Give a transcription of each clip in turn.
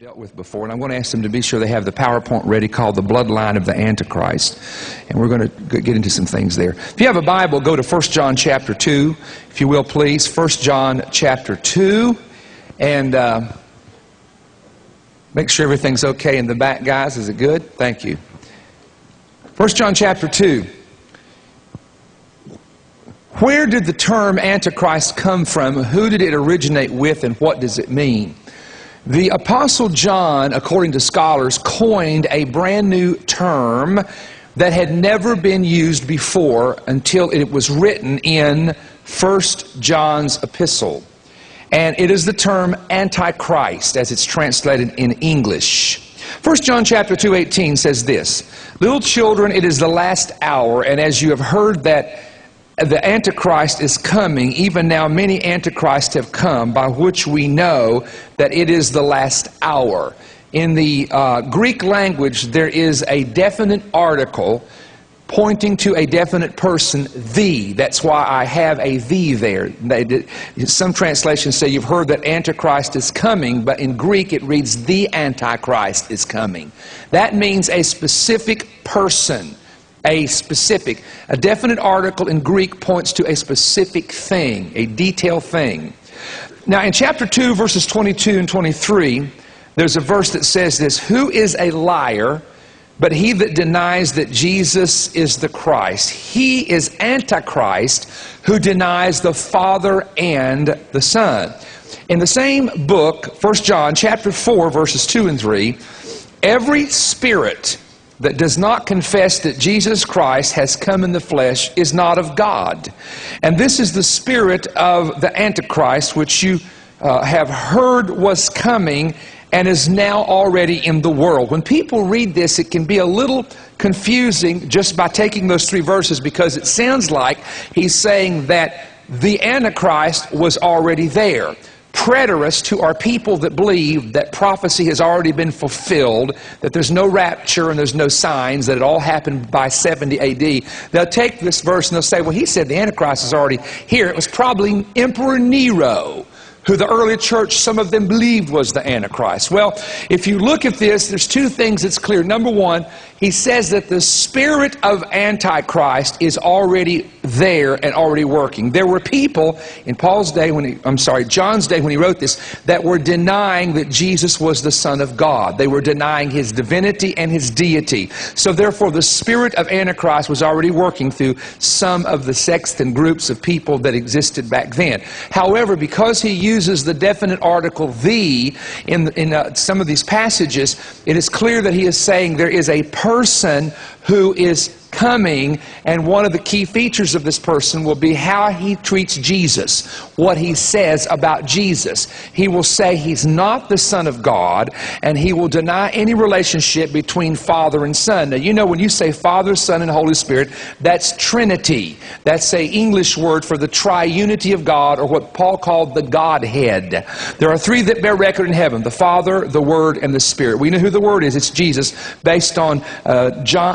dealt with before, and I'm going to ask them to be sure they have the PowerPoint ready called The Bloodline of the Antichrist. And we're going to get into some things there. If you have a Bible, go to 1 John chapter 2, if you will, please. 1 John chapter 2. And make sure everything's okay in the back, guys. Is it good? Thank you. 1 John chapter 2. Where did the term Antichrist come from? Who did it originate with, and what does it mean? The Apostle John, according to scholars, coined a brand new term that had never been used before until it was written in 1 John's epistle. And it is the term anti-Christ, as it's translated in English. 1 John chapter 2:18 says this, "Little children, it is the last hour, and as you have heard that the Antichrist is coming, even now many Antichrists have come, by which we know that it is the last hour." In the Greek language, there is a definite article pointing to a definite person, the. That's why I have a the there. Some translations say you've heard that Antichrist is coming, but in Greek it reads the Antichrist is coming. That means a specific person. A definite article in Greek points to a specific thing, a detailed thing. Now in chapter 2, verses 22 and 23, there's a verse that says this, "Who is a liar, but he that denies that Jesus is the Christ? He is Antichrist, who denies the Father and the Son." In the same book, 1 John chapter 4, verses 2 and 3, "Every spirit that does not confess that Jesus Christ has come in the flesh is not of God. And this is the spirit of the Antichrist, which you have heard was coming and is now already in the world." When people read this, it can be a little confusing just by taking those three verses, because it sounds like he's saying that the Antichrist was already there. Preterists, who are people that believe that prophecy has already been fulfilled, that there's no rapture and there's no signs, that it all happened by 70 AD, they'll take this verse and they'll say, well, he said the Antichrist is already here. It was probably Emperor Nero, who the early church, some of them believed was the Antichrist. Well, if you look at this, there's two things that's clear. Number one, he says that the spirit of Antichrist is already there and already working. There were people in John's day when he wrote this, that were denying that Jesus was the Son of God. They were denying his divinity and his deity. So therefore, the spirit of Antichrist was already working through some of the sects and groups of people that existed back then. However, because he uses the definite article the in some of these passages, it is clear that he is saying there is a person who is coming, and one of the key features of this person will be how he treats Jesus, what he says about Jesus. He will say he's not the Son of God, and he will deny any relationship between Father and Son. Now, you know, when you say Father, Son, and Holy Spirit, that's Trinity. That's an English word for the triunity of God, or what Paul called the Godhead. There are three that bear record in heaven, the Father, the Word, and the Spirit. We know who the Word is. It's Jesus, based on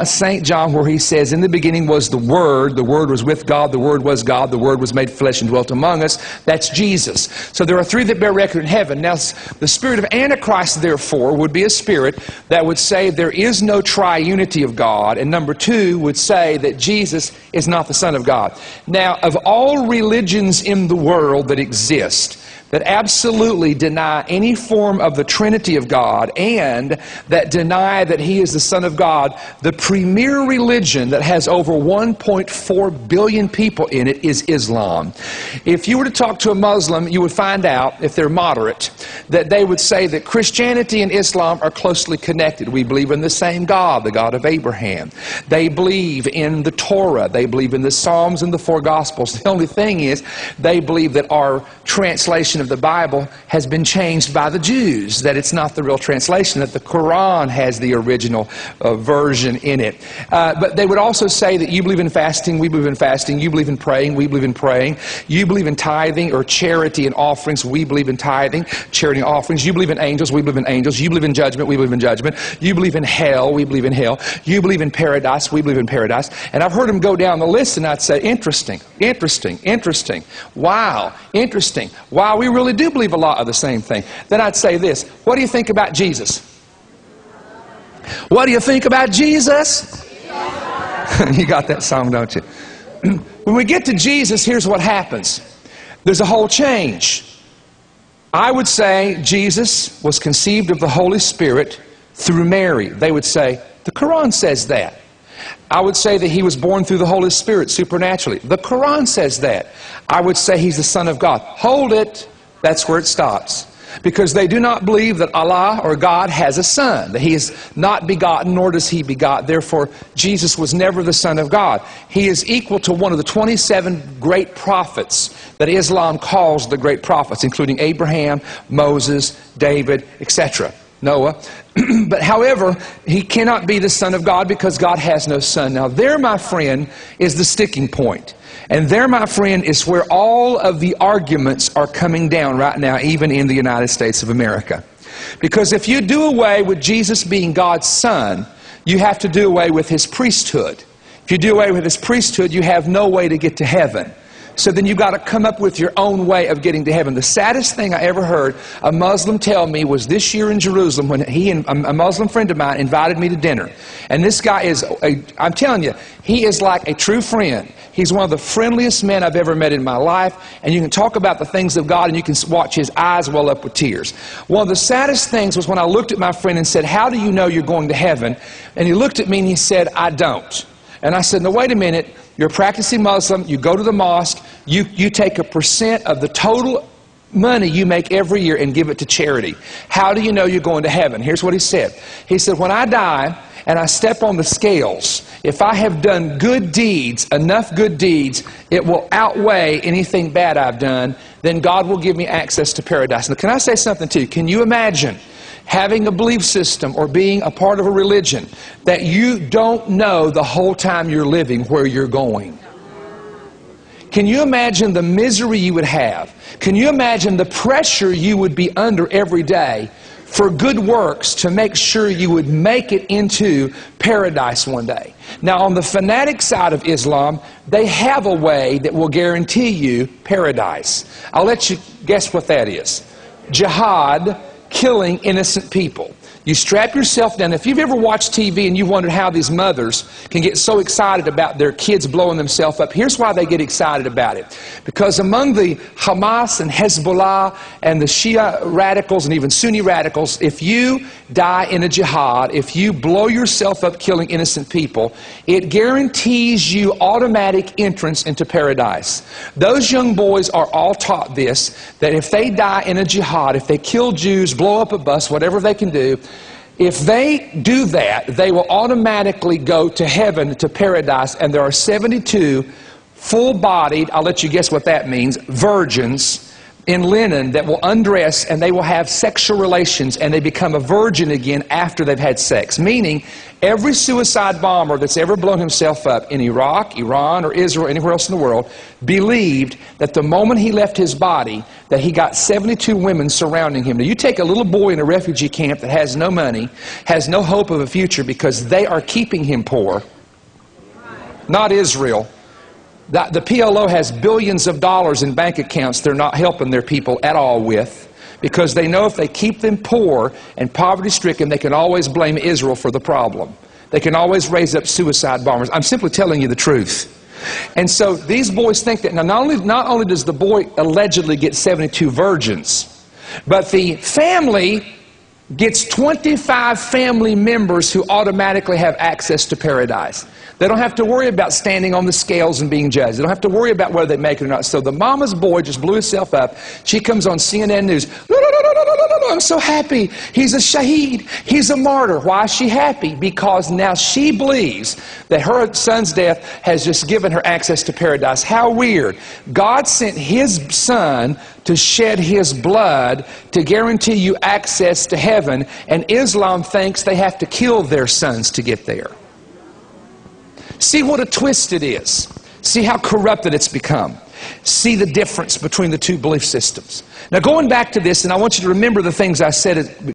St. John, where he says, "In the beginning was the Word was with God, the Word was God, the Word was made flesh and dwelt among us." That's Jesus. So there are three that bear record in heaven. Now, the spirit of Antichrist, therefore, would be a spirit that would say there is no triunity of God, and number two, would say that Jesus is not the Son of God. Now, of all religions in the world that exist, that absolutely deny any form of the Trinity of God and that deny that he is the Son of God, the premier religion that has over 1.4 billion people in it is Islam. If you were to talk to a Muslim, you would find out, if they're moderate, that they would say that Christianity and Islam are closely connected. We believe in the same God, the God of Abraham. They believe in the Torah. They believe in the Psalms and the four Gospels. The only thing is, they believe that our translation of the Bible has been changed by the Jews, that it's not the real translation, that the Quran has the original version in it. But they would also say that you believe in fasting, we believe in fasting, you believe in praying, we believe in praying, you believe in tithing or charity and offerings, we believe in tithing, charity and offerings, you believe in angels, we believe in angels, you believe in judgment, we believe in judgment, you believe in hell, we believe in hell, you believe in paradise, we believe in paradise. And I've heard them go down the list, and I'd say, interesting, interesting, interesting, wow, interesting. While we we really do believe a lot of the same thing. Then I'd say this. What do you think about Jesus? What do you think about Jesus? You got that song, don't you? When we get to Jesus, here's what happens. There's a whole change. I would say Jesus was conceived of the Holy Spirit through Mary. They would say, the Quran says that. I would say that he was born through the Holy Spirit supernaturally. The Quran says that. I would say he's the Son of God. Hold it. That's where it stops. Because they do not believe that Allah or God has a son, that he is not begotten, nor does he begot. Therefore, Jesus was never the Son of God. He is equal to one of the 27 great prophets that Islam calls the great prophets, including Abraham, Moses, David, etc., Noah. But however, he cannot be the Son of God because God has no son. Now there, my friend, is the sticking point. And there, my friend, is where all of the arguments are coming down right now, even in the United States of America. Because if you do away with Jesus being God's son, you have to do away with his priesthood. If you do away with his priesthood, you have no way to get to heaven. So then you've got to come up with your own way of getting to heaven. The saddest thing I ever heard a Muslim tell me was this year in Jerusalem when he and a Muslim friend of mine invited me to dinner. And this guy is, I'm telling you, he is like a true friend. He's one of the friendliest men I've ever met in my life. And you can talk about the things of God and you can watch his eyes well up with tears. One of the saddest things was when I looked at my friend and said, how do you know you're going to heaven? And he looked at me and he said, I don't. And I said, no, wait a minute. You're a practicing Muslim. You go to the mosque. You take a % of the total money you make every year and give it to charity. How do you know you're going to heaven? Here's what he said. He said, when I die and I step on the scales, if I have done good deeds, enough good deeds, it will outweigh anything bad I've done, then God will give me access to paradise. Now, can I say something to you? Can you imagine having a belief system or being a part of a religion that you don't know the whole time you're living where you're going? Can you imagine the misery you would have? Can you imagine the pressure you would be under every day for good works to make sure you would make it into paradise one day? Now, on the fanatic side of Islam, they have a way that will guarantee you paradise. I'll let you guess what that is. Jihad, killing innocent people. You strap yourself down. If you've ever watched TV and you wondered how these mothers can get so excited about their kids blowing themselves up, here's why they get excited about it. Because among the Hamas and Hezbollah and the Shia radicals and even Sunni radicals, if you die in a jihad, if you blow yourself up killing innocent people, it guarantees you automatic entrance into paradise. Those young boys are all taught this, that if they die in a jihad, if they kill Jews, blow up a bus, whatever they can do, if they do that, they will automatically go to heaven, to paradise, and there are 72 full-bodied, I'll let you guess what that means, virgins in linen that will undress and they will have sexual relations and they become a virgin again after they've had sex. Meaning, every suicide bomber that's ever blown himself up in Iraq, Iran, or Israel, anywhere else in the world, believed that the moment he left his body, that he got 72 women surrounding him. Now, you take a little boy in a refugee camp that has no money, has no hope of a future because they are keeping him poor, not Israel. The PLO has billions of dollars in bank accounts they're not helping their people at all with, because they know if they keep them poor and poverty-stricken, they can always blame Israel for the problem. They can always raise up suicide bombers. I'm simply telling you the truth. And so these boys think that, now not only does the boy allegedly get 72 virgins, but the family gets 25 family members who automatically have access to paradise. They don't have to worry about standing on the scales and being judged. They don't have to worry about whether they make it or not. So the mama's boy just blew himself up. She comes on CNN News. No, I'm so happy. He's a shaheed. He's a martyr. Why is she happy? Because now she believes that her son's death has just given her access to paradise. How weird. God sent his son to shed his blood to guarantee you access to heaven, and Islam thinks they have to kill their sons to get there. See what a twist it is. See how corrupted it's become. See the difference between the two belief systems. Now, going back to this, and I want you to remember the things I said